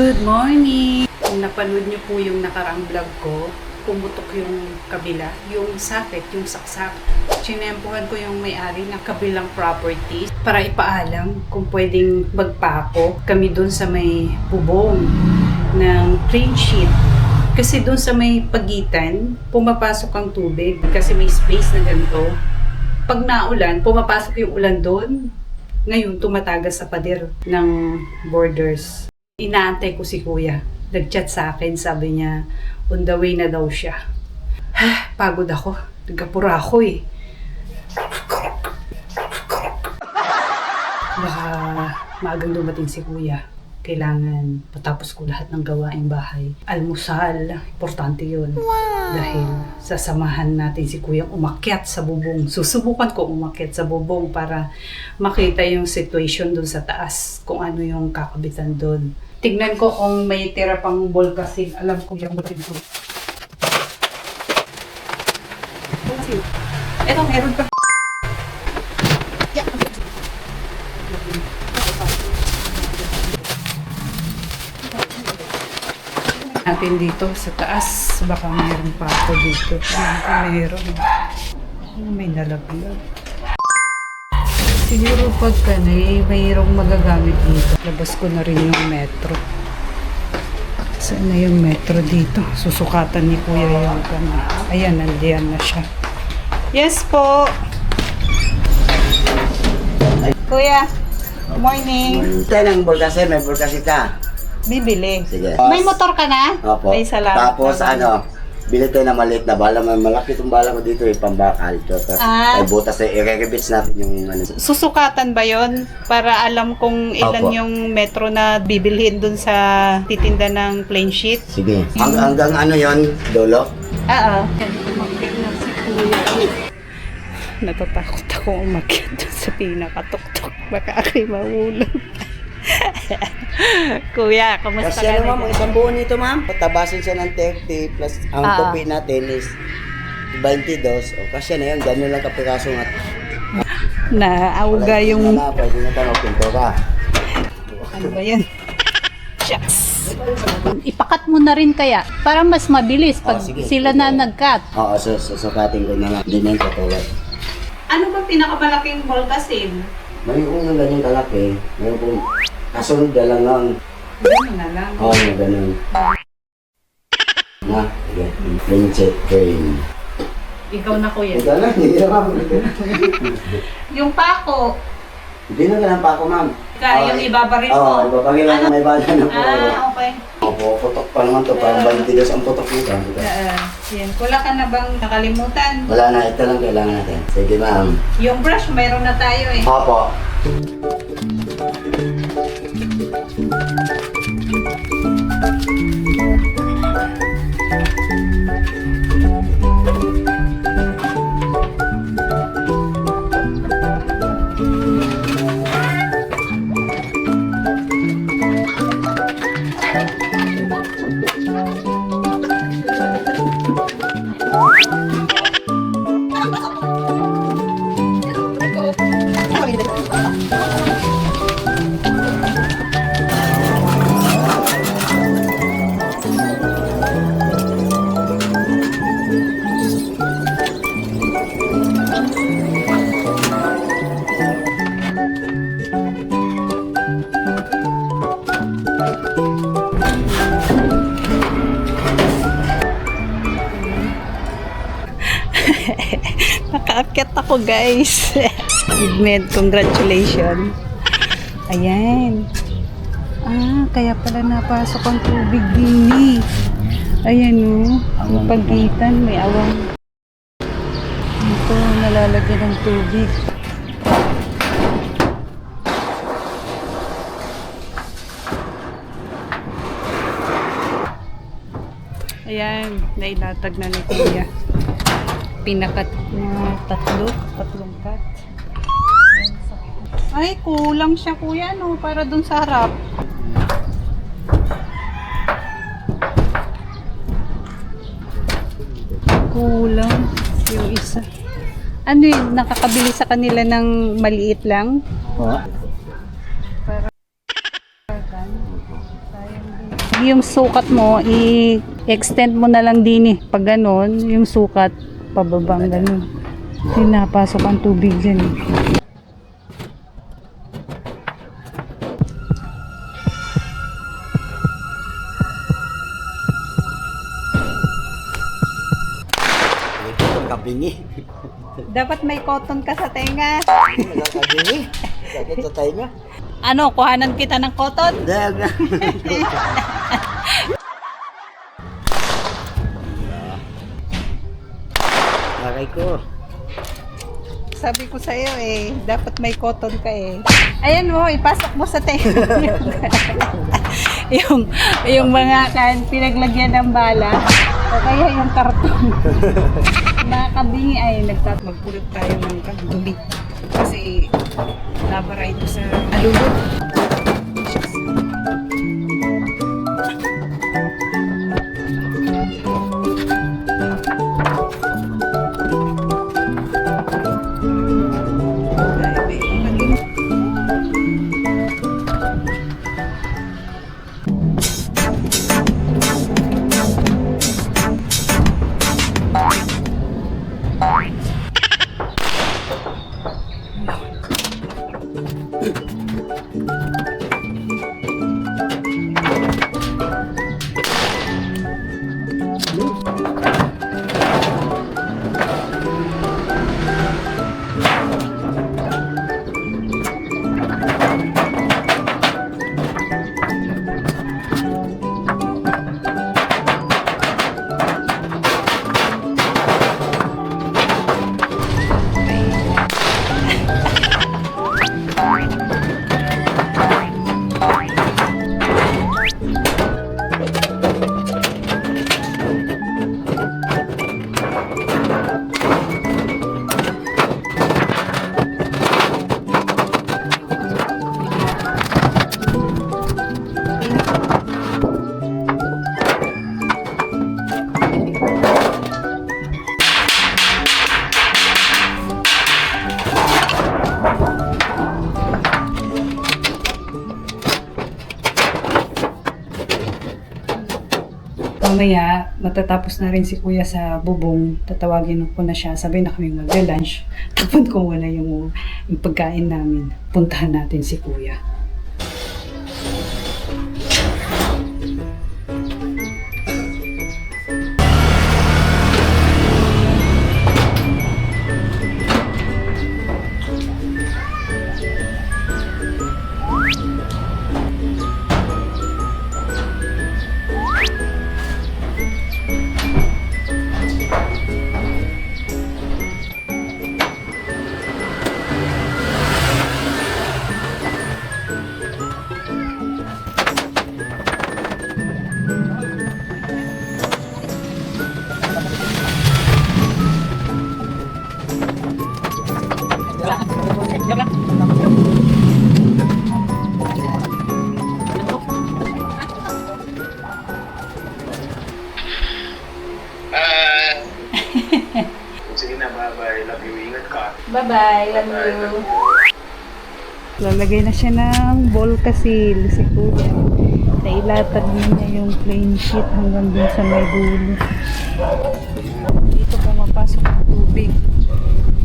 Good morning! Kung napanood niyo po yung nakaraang vlog ko, pumutok yung kabila, yung sakit, yung saksak. Sinempuhan ko yung may-ari ng kabilang properties para ipaalam kung pwedeng magpako kami dun sa may bubong ng plain sheet. Kasi dun sa may pagitan, pumapasok ang tubig kasi may space na ganito. Pag naulan, pumapasok yung ulan doon. Ngayon, tumatagas sa pader ng borders. Inaantay ko si kuya. Nag-chat sa akin, sabi niya, on the way na daw siya. Pagod ako. Nagkapura ako eh. Baka maagang dumating si kuya. Kailangan patapos ko lahat ng gawaing bahay. Almusal, importante yun. Wow. Dahil sasamahan natin si kuyang umakyat sa bubong. Susubukan ko umakyat sa bubong para makita yung situation dun sa taas. Kung ano yung kakabitan dun. Tignan ko kung may tira pang ball kasi alam ko yung butin ko. Eto, meron pa. Natin dito sa taas, baka mayroon pa ako dito. Mayroon. May nalaglag. Siguro pagka mayroong magagamit dito. Labas ko na rin yung metro. Saan na yung metro dito? Susukatan ni kuya yung kama. Ayan, nandiyan na siya. Yes po! Kuya, good morning. Tayo ng bulkasi, may bulkasi ka. Bibili. Sige. May motor ka na? Opo. Ay, salamat. Tapos bili tayo ng maliit na bala. Malaki itong bala ko dito, pambakal. Tapos ay butas na, i-rebits natin yung Susukatan ba yon para alam kung ilan Opo. yung metro na bibilhin dun sa titinda ng plain sheet? Sige. Hanggang ano yon dulo? Oo. Natatakot ako umakyat dun sa pinakatuktok. Baka ako'y mahulog. Kuya, kamusta Kasi ka ma'am, isang buo nito ma'am. Patabasin siya ng 30 plus ang tupi natin is 22. O kasi na yun, ganyan lang kapiraso nga. Naauga yung... Pwede na tayo pinto ka. Ano ba yan? Shucks. Ipakat mo na rin kaya para mas mabilis pag sige. sila na nag-cut. Oo, susukatin ko na lang. Hindi na yung katulad. Ano ba pinakamalaking bulkasin? May unang ganyan kalaki. May kung kasunod na lang lang. Gano'n na lang. Oo, ganun. Na, sige. Princess train. Ikaw na kuya. Ito na, hindi na ma'am. Yung pako, Hindi na ganun pa ako ma'am. yung ibabaris Oo, mo. ibabagay lang na may bala na po. Okay. Opo, putok pa naman to. Parang 22 ang putok nito. Yan. Wala ka na bang nakalimutan? Wala na, ito lang kailangan natin. Sige ma'am. Yung brush, mayroon na tayo eh. Opo. Nakaakyat ako guys. Med, congratulations. Ayan. Kaya pala napasok ang tubig din eh. Ayan o. Yung pagitan, may awang. Ito, nalalagyan ng tubig. Ayan, nailatag na ni kuya. Pinakat na tatlong cut. Ay, kulang siya kuya, no? Para dun sa harap. Kulang yung isa. Ano yun? Nakakabili sa kanila ng maliit lang? Oo. Para sayang din. yung sukat mo, i-extend mo na lang din eh. Pag ganon, yung sukat, pababang ganon. Hindi napasok ang tubig dyan eh. Kabingi. Dapat may cotton ka sa tenga. Nakakabingi. Sakit sa tayo nga. Ano, kuhanan kita ng cotton? Dahil na. Aray ko. Sabi ko sa'yo eh, dapat may cotton ka eh. Ayan mo, ipasok mo sa tenga. yung mga pinaglagyan ng bala, o kaya yung karton. Mga kabingi ay magpulot tayo ng kagumi. Kasi nabara ito sa alulod. Mamaya, matatapos na rin si Kuya sa bubong. Tatawagin ko na siya. Sabay na kami mag-lunch. Tapon ko muna yung pagkain namin. Puntahan natin si Kuya. Sige na, bye-bye. Love you. Ingat ka. Bye-bye. Love you. Lalagay na siya ng Volcasil si Kuya. Nailatag na niya yung plain sheet hanggang dun sa may dulo. Dito pumapasok ang tubig.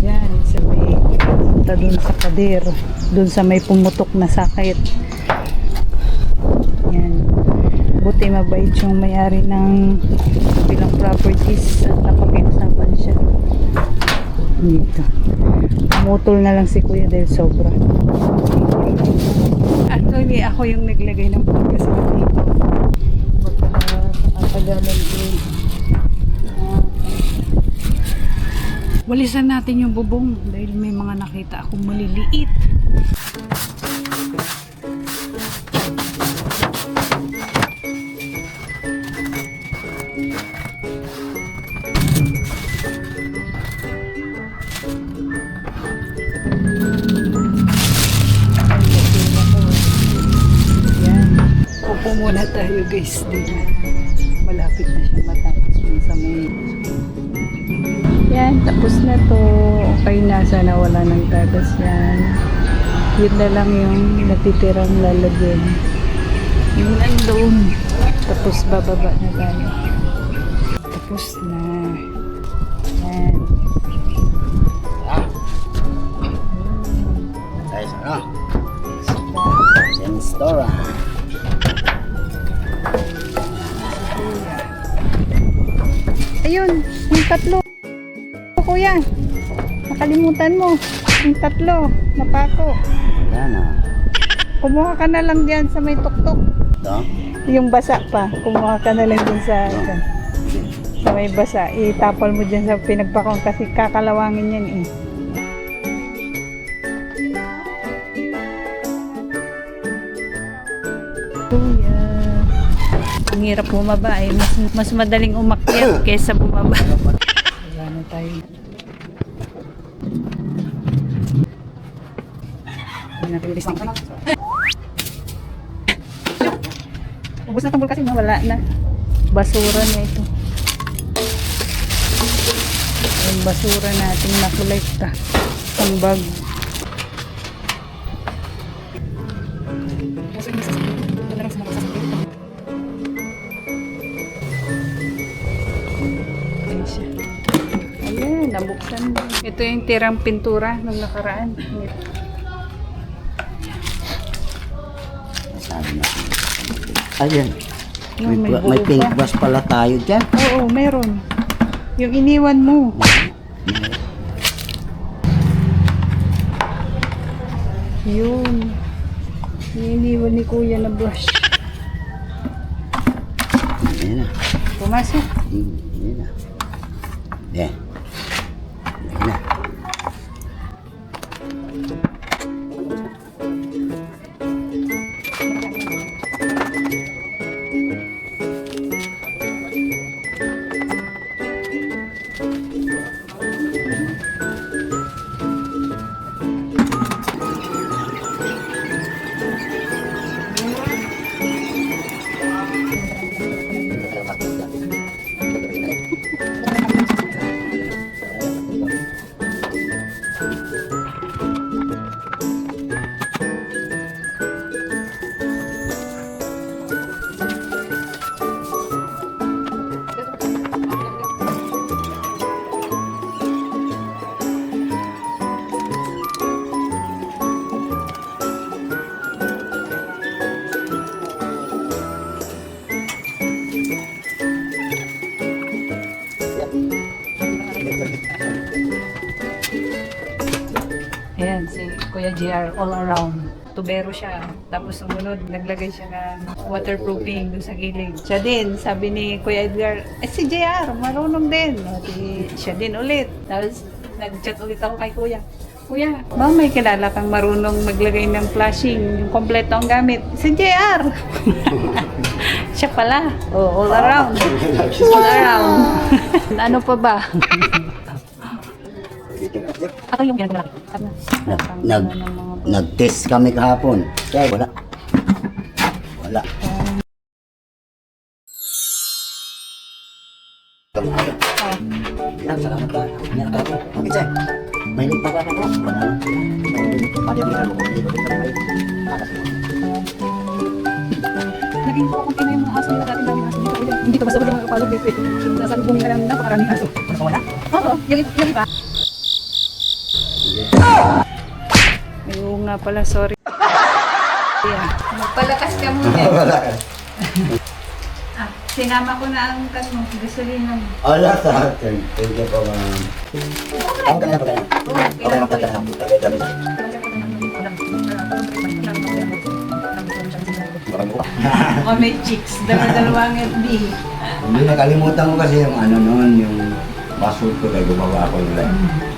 Yan, sa may punta dun sa pader. Dun sa may pumutok na sakit. Yan. Buti mabait yung may-ari ng bilang properties at napakiusapan siya. Dito. Pumutol na lang si Kuya dahil sobra. Actually, ako yung naglagay ng podcast dito. Baka nakatagalan din. Walisan natin yung bubong dahil may mga nakita akong maliliit. Upo muna tayo guys dito. Malapit na siya matapos dun sa may. Yan, tapos na to. Okay na, sana wala nang tagas yan. Yun na lang yung natitirang lalagyan. Yung nandoon. Tapos bababa na tayo. Tapos na. Yan. Guys, ano? Restaurant. Ayun, yung tatlo. Kuya, nakalimutan mo. Yung tatlo, napako. Wala na. Kumuha ka na lang dyan sa may tuktok. Ito? Yung basa pa, kumuha ka na lang dyan sa may basa. Itapal mo dyan sa pinagpakong kasi kakalawangin yan eh. Kuya. Ang hirap bumaba eh. Mas madaling umakyat kaysa bumaba. Wala na tayo. Narilis ng ubos na tambol kasi wala na. Basura na ito. Yung basura natin nakolekta. Ang bag. Ayan, nabuksan. Ito yung tirang pintura nung nakaraan. Sabi na. Ayun. May May buo pink pa. bus pala tayo dyan. Oo, meron. Yung iniwan mo. Yun. Yung iniwan ni Kuya na brush. Ayan na. Pumasok. Ayan na. Ayan. Ayan na. Ayan, si Kuya JR all around. Tubero siya. Tapos sumunod, naglagay siya ng waterproofing dun sa gilid. Siya din, sabi ni Kuya Edgar, si JR, marunong din. O, siya din ulit. Tapos nag-chat ulit ako kay Kuya. Kuya, ba may kilala kang marunong maglagay ng flashing, yung kompleto ang gamit? Si JR! Siya pala. Oh, all around. All around. Ano pa ba? Ako yung pinagmalaki. Nag-test kami kahapon. Kaya wala. Wala. Salamat ka. Okay, Chay. May lupa ka po. Naging po kung yung mga aso nila dati daming aso dito. Hindi ko basta wala mga kapalog dito. Nasalubungin na lang napakaraming aso. Wala? Oo, yung iba. Oo nga pala, sorry. Yeah. Magpalakas ka muna. Sinama ko na ang gasolina mo. Ala sa akin. Thank you po, ma'am. Ako ka na, ako ka na. Okay na, magkaka na. O may chicks, dalawang FB. Hindi, nakalimutan ko kasi yung ano noon, yung password ko kaya gumawa ako nila.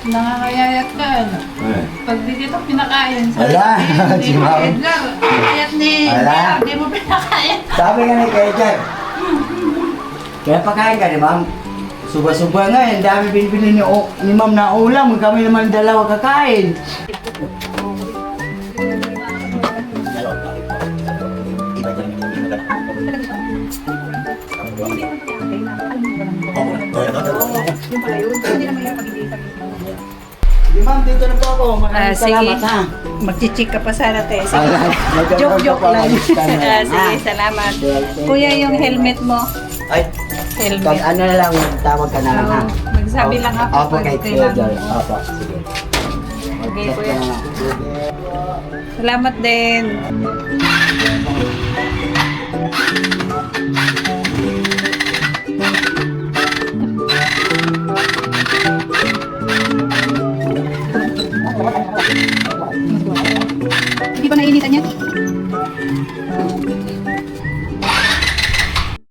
Nakakayayat ka, ano? Eh. Pag di kita pinakain, Ala, si Ma'am. Edgar, kayat ni Ala. Edgar, di mo pinakain. Sabi nga ni Kuya Jack, kaya pagkain ka, di ba? Suba-suba nga, ang dami binibili ni Ma'am na ulam, kami naman dalawa kakain. Di ma'am, dito na po ako. Maraming Sige. salamat ha. Magchichik ka pa sana, te. Sige. Alright. Joke lang. Ah, Sige, salamat. Kuya, yung helmet mo. Ay, Helmet. pag ano na lang, tawag ka na lang ha. Oo, magsabi lang ako Opo, pag kay kailangan Theodore. mo. Opo, sige. Okay, Chat kuya. ka na lang. Sige. Salamat din. Hindi ba nainitan yan?